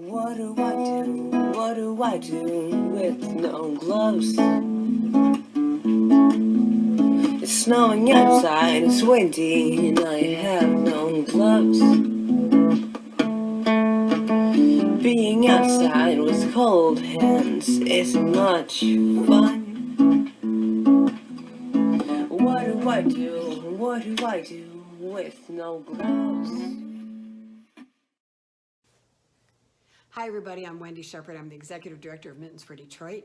What do I do? What do I do with no gloves? It's snowing outside, it's windy, and I have no gloves. Being outside with cold hands isn't much fun. What do I do? What do I do with no gloves? Hi everybody, I'm Wendy Shepard. I'm the Executive Director of Mittens for Detroit.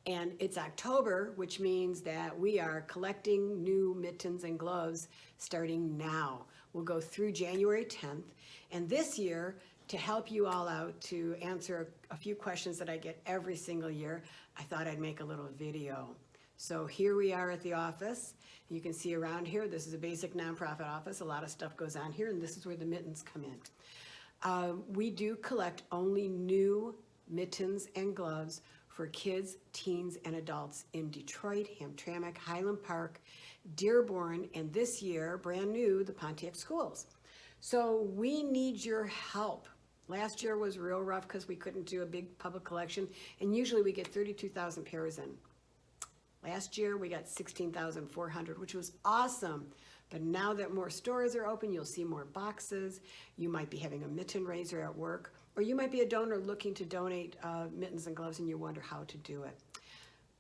And it's October, which means that we are collecting new mittens and gloves starting now. We'll go through January 10th. And this year, to help you all out, to answer a few questions that I get every single year, I thought I'd make a little video. So here we are at the office. You can see around here, this is a basic nonprofit office. A lot of stuff goes on here, and this is where the mittens come in. We do collect only new mittens and gloves for kids, teens, and adults in Detroit, Hamtramck, Highland Park, Dearborn, and this year, brand new, the Pontiac schools. So we need your help. Last year was real rough because we couldn't do a big public collection, and usually we get 32,000 pairs in. Last year we got 16,400, which was awesome. But now that more stores are open, you'll see more boxes. You might be having a mitten raiser at work, or you might be a donor looking to donate mittens and gloves and you wonder how to do it.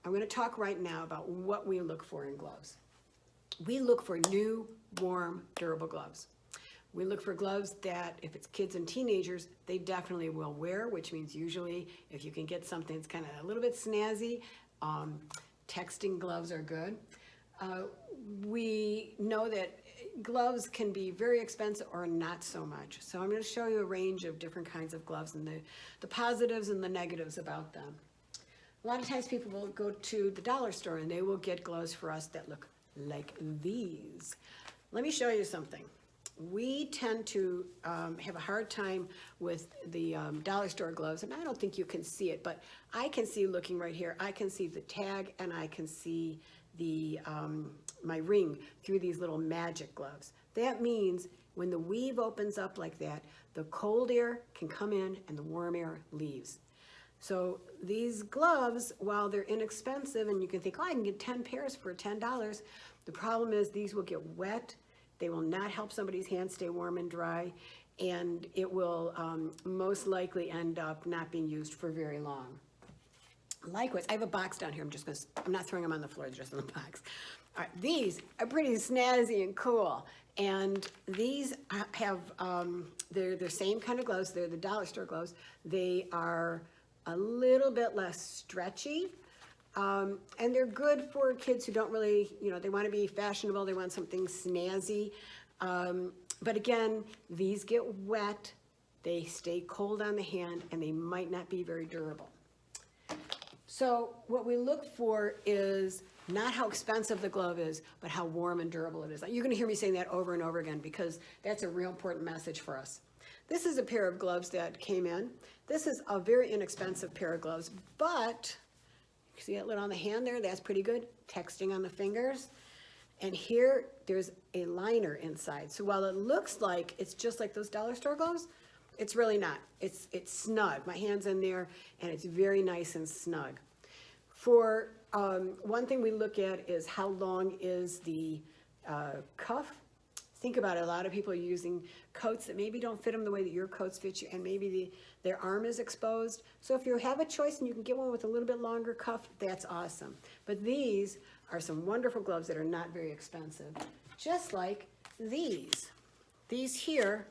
I'm going to talk right now about what we look for in gloves. We look for new, warm, durable gloves. We look for gloves that, if it's kids and teenagers, they definitely will wear, which means usually if you can get something that's kind of a little bit snazzy, texting gloves are good. We know that gloves can be very expensive or not so much. So I'm going to show you a range of different kinds of gloves and the positives and the negatives about them. A lot of times people will go to the dollar store and they will get gloves for us that look like these. Let me show you something. We tend to have a hard time with the dollar store gloves, and I don't think you can see it, but I can see, looking right here, I can see the tag and I can see the my ring through these little magic gloves. That means when the weave opens up like that, the cold air can come in and the warm air leaves. So these gloves, while they're inexpensive and you can think, oh, I can get 10 pairs for $10, the problem is these will get wet. They will not help somebody's hands stay warm and dry, and it will most likely end up not being used for very long. Likewise, I have a box down here. I'm not throwing them on the floor, they're just in the box. All right, these are pretty snazzy and cool. And these have, they're the same kind of gloves. They're the dollar store gloves. They are a little bit less stretchy. And they're good for kids who don't really, they want to be fashionable. They want something snazzy. But again, these get wet. They stay cold on the hand, and they might not be very durable. So what we look for is not how expensive the glove is, but how warm and durable it is. You're going to hear me saying that over and over again because that's a real important message for us. This is a pair of gloves that came in. This is a very inexpensive pair of gloves, but you see that lid on the hand there? That's pretty good. Texting on the fingers. And here, there's a liner inside. So while it looks like it's just like those dollar store gloves, it's really not. It's snug. My hand's in there, and it's very nice and snug. For one thing we look at is how long is the cuff. Think about it. A lot of people are using coats that maybe don't fit them the way that your coats fit you, and maybe their arm is exposed. So if you have a choice and you can get one with a little bit longer cuff, that's awesome. But these are some wonderful gloves that are not very expensive, just like these. These here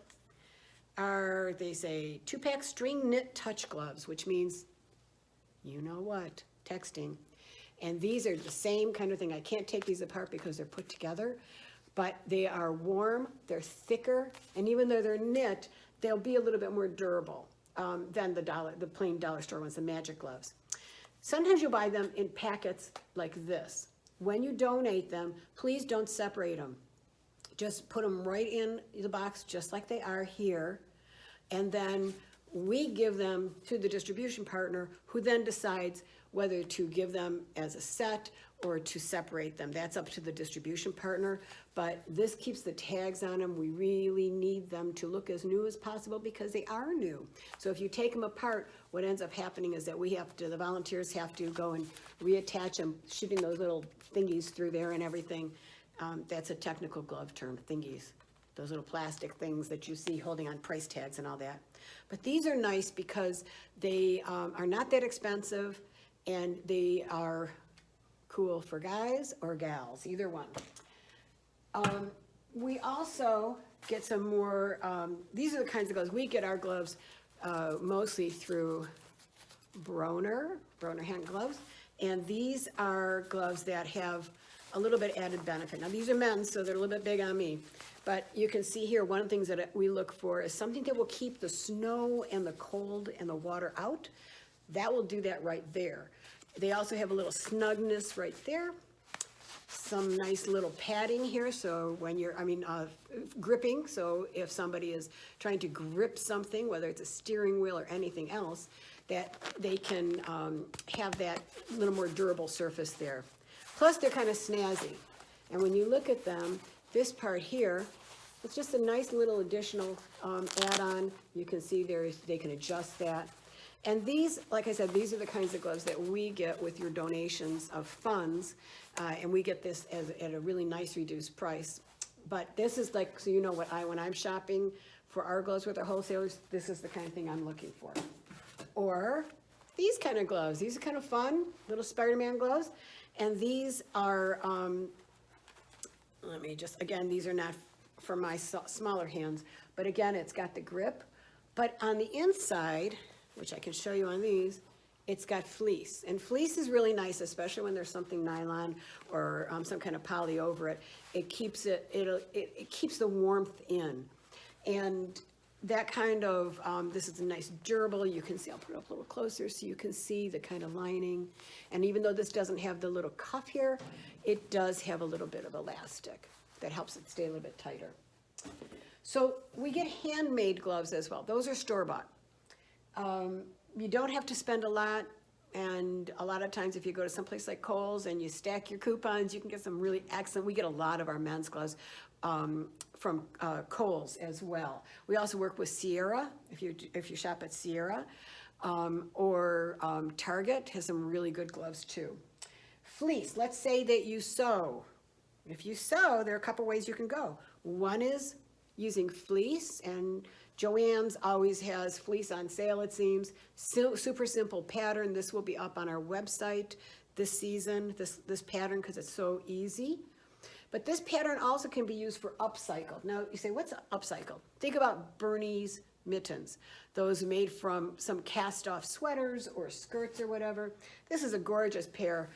are, they say, 2-pack string knit touch gloves, which means, you know what, texting. And these are the same kind of thing. I can't take these apart because they're put together, but they are warm, they're thicker, and even though they're knit, they'll be a little bit more durable than the plain dollar store ones, the magic gloves. Sometimes you'll buy them in packets like this. When you donate them, please don't separate them. Just put them right in the box just like they are here. And then We give them to the distribution partner, who then decides whether to give them as a set or to separate them. That's up to the distribution partner, but this keeps the tags on them. We really need them to look as new as possible because they are new. So if you take them apart, what ends up happening is that the volunteers have to go and reattach them, shooting those little thingies through there and everything. That's a technical glove term, thingies. Those little plastic things that you see holding on price tags and all that. But these are nice because they are not that expensive, and they are cool for guys or gals, either one. We also get some more, these are the kinds of gloves. We get our gloves mostly through Broner hand gloves, and these are gloves that have a little bit added benefit. Now these are men's, so they're a little bit big on me, but you can see here, one of the things that we look for is something that will keep the snow and the cold and the water out. That will do that right there. They also have a little snugness right there. Some nice little padding here, so when you're, gripping, so if somebody is trying to grip something, whether it's a steering wheel or anything else, that they can have that little more durable surface there. Plus, they're kind of snazzy. And when you look at them, this part here, it's just a nice little additional add-on. You can see they can adjust that. And these, like I said, these are the kinds of gloves that we get with your donations of funds, and we get this at a really nice reduced price. But this is like, so you know what when I'm shopping for our gloves with our wholesalers, this is the kind of thing I'm looking for. Or these kind of gloves. These are kind of fun, little Spider-Man gloves. And these are, again, these are not for my smaller hands, but again, it's got the grip. But on the inside, which I can show you on these, it's got fleece. And fleece is really nice, especially when there's something nylon or some kind of poly over it. It keeps it keeps the warmth in. And that kind of, this is a nice durable, you can see, I'll put it up a little closer so you can see the kind of lining. And even though this doesn't have the little cuff here, it does have a little bit of elastic that helps it stay a little bit tighter. So we get handmade gloves as well. Those are store-bought. You don't have to spend a lot, and a lot of times if you go to someplace like Kohl's and you stack your coupons, you can get some really excellent, we get a lot of our men's gloves from Kohl's as well. We also work with Sierra, if you shop at Sierra, or Target has some really good gloves too. Fleece, let's say that you sew. If you sew, there are a couple ways you can go. One is using fleece, and Joann's always has fleece on sale, it seems. Super simple pattern. This will be up on our website this season, this pattern, because it's so easy. But this pattern also can be used for upcycle. Now, you say, what's upcycle? Think about Bernie's mittens, those made from some cast-off sweaters or skirts or whatever. This is a gorgeous pair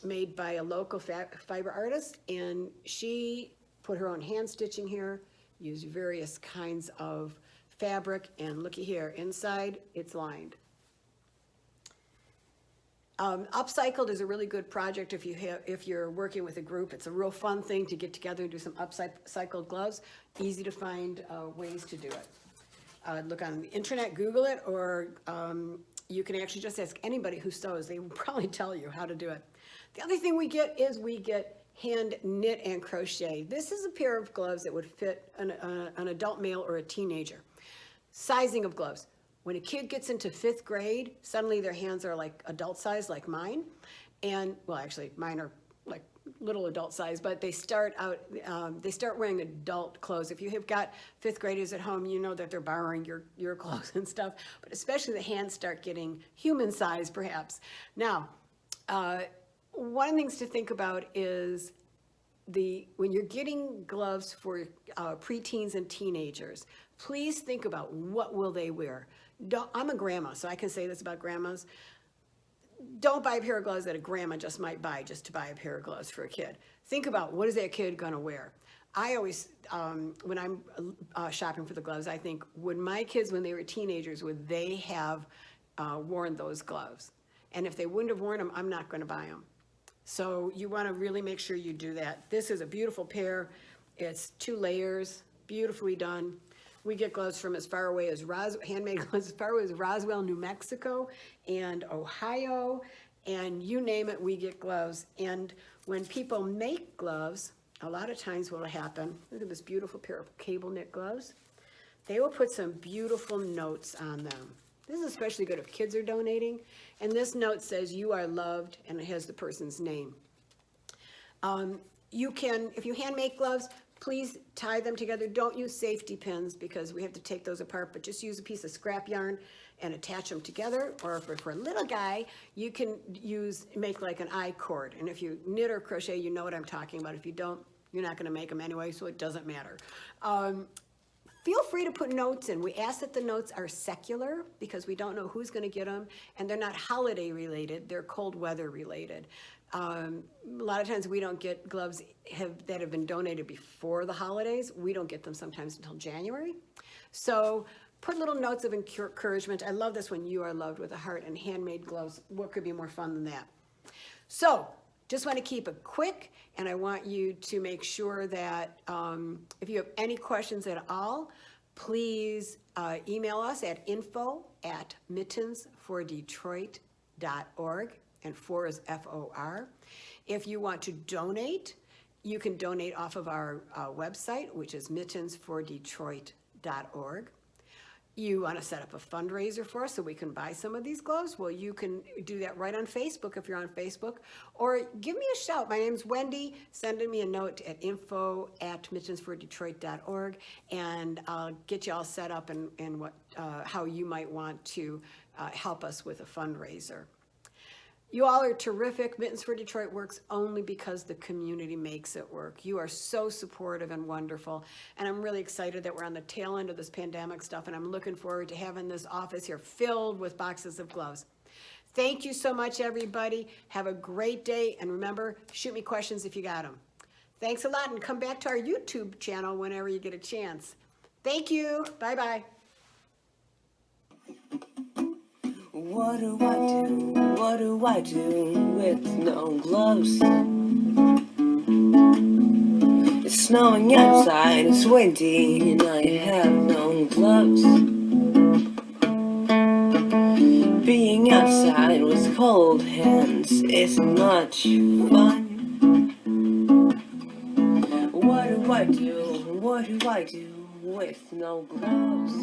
made by a local fiber artist, and she put her own hand stitching here, used various kinds of fabric, and looky here, inside it's lined. Upcycled is a really good project if you're working with a group. It's a real fun thing to get together and do some upcycled gloves. Easy to find ways to do it. Look on the internet, Google it, or you can actually just ask anybody who sews. They will probably tell you how to do it. The other thing we get is hand knit and crochet. This is a pair of gloves that would fit an adult male or a teenager. Sizing of gloves. When a kid gets into 5th grade, suddenly their hands are like adult size, like mine. And, well, actually, mine are like little adult size, but they start wearing adult clothes. If you have got 5th graders at home, you know that they're borrowing your clothes and stuff, but especially the hands start getting human size, perhaps. Now, one of the things to think about is when you're getting gloves for preteens and teenagers, please think about what will they wear. I'm a grandma, so I can say this about grandmas. Don't buy a pair of gloves that a grandma just might buy just to buy a pair of gloves for a kid. Think about, what is that kid gonna wear? I always, when I'm shopping for the gloves, I think, would my kids, when they were teenagers, would they have worn those gloves? And if they wouldn't have worn them, I'm not gonna buy them. So you wanna really make sure you do that. This is a beautiful pair. It's 2 layers, beautifully done. We get gloves from as far away as handmade gloves as far away as Roswell, New Mexico, and Ohio, and you name it, we get gloves. And when people make gloves, a lot of times what will happen, look at this beautiful pair of cable knit gloves. They will put some beautiful notes on them. This is especially good if kids are donating. And this note says, "You are loved," and it has the person's name. You can, if you hand make gloves, please tie them together. Don't use safety pins because we have to take those apart, but just use a piece of scrap yarn and attach them together. Or for a little guy, you can make like an I-cord. And if you knit or crochet, you know what I'm talking about. If you don't, you're not gonna make them anyway, so it doesn't matter. Feel free to put notes in. We ask that the notes are secular because we don't know who's gonna get them, and they're not holiday related, they're cold weather related. A lot of times we don't get gloves that have been donated before the holidays. We don't get them sometimes until January. So put little notes of encouragement. I love this one, "You are loved," with a heart, and handmade gloves. What could be more fun than that? So just want to keep it quick, and I want you to make sure that if you have any questions at all, please email us at info@mittensfordetroit.org. And 4 is FOR. If you want to donate, you can donate off of our website, which is mittensfordetroit.org. You want to set up a fundraiser for us so we can buy some of these gloves? Well, you can do that right on Facebook if you're on Facebook, or give me a shout. My name's Wendy. Send me a note at info@mittensfordetroit.org, and I'll get you all set up and how you might want to help us with a fundraiser. You all are terrific. Mittens for Detroit works only because the community makes it work. You are so supportive and wonderful. And I'm really excited that we're on the tail end of this pandemic stuff, and I'm looking forward to having this office here filled with boxes of gloves. Thank you so much, everybody. Have a great day. And remember, shoot me questions if you got them. Thanks a lot, and come back to our YouTube channel whenever you get a chance. Thank you. Bye-bye. What do I do? What do I do with no gloves? It's snowing outside, it's windy, and I have no gloves. Being outside with cold hands isn't much fun. What do I do? What do I do with no gloves?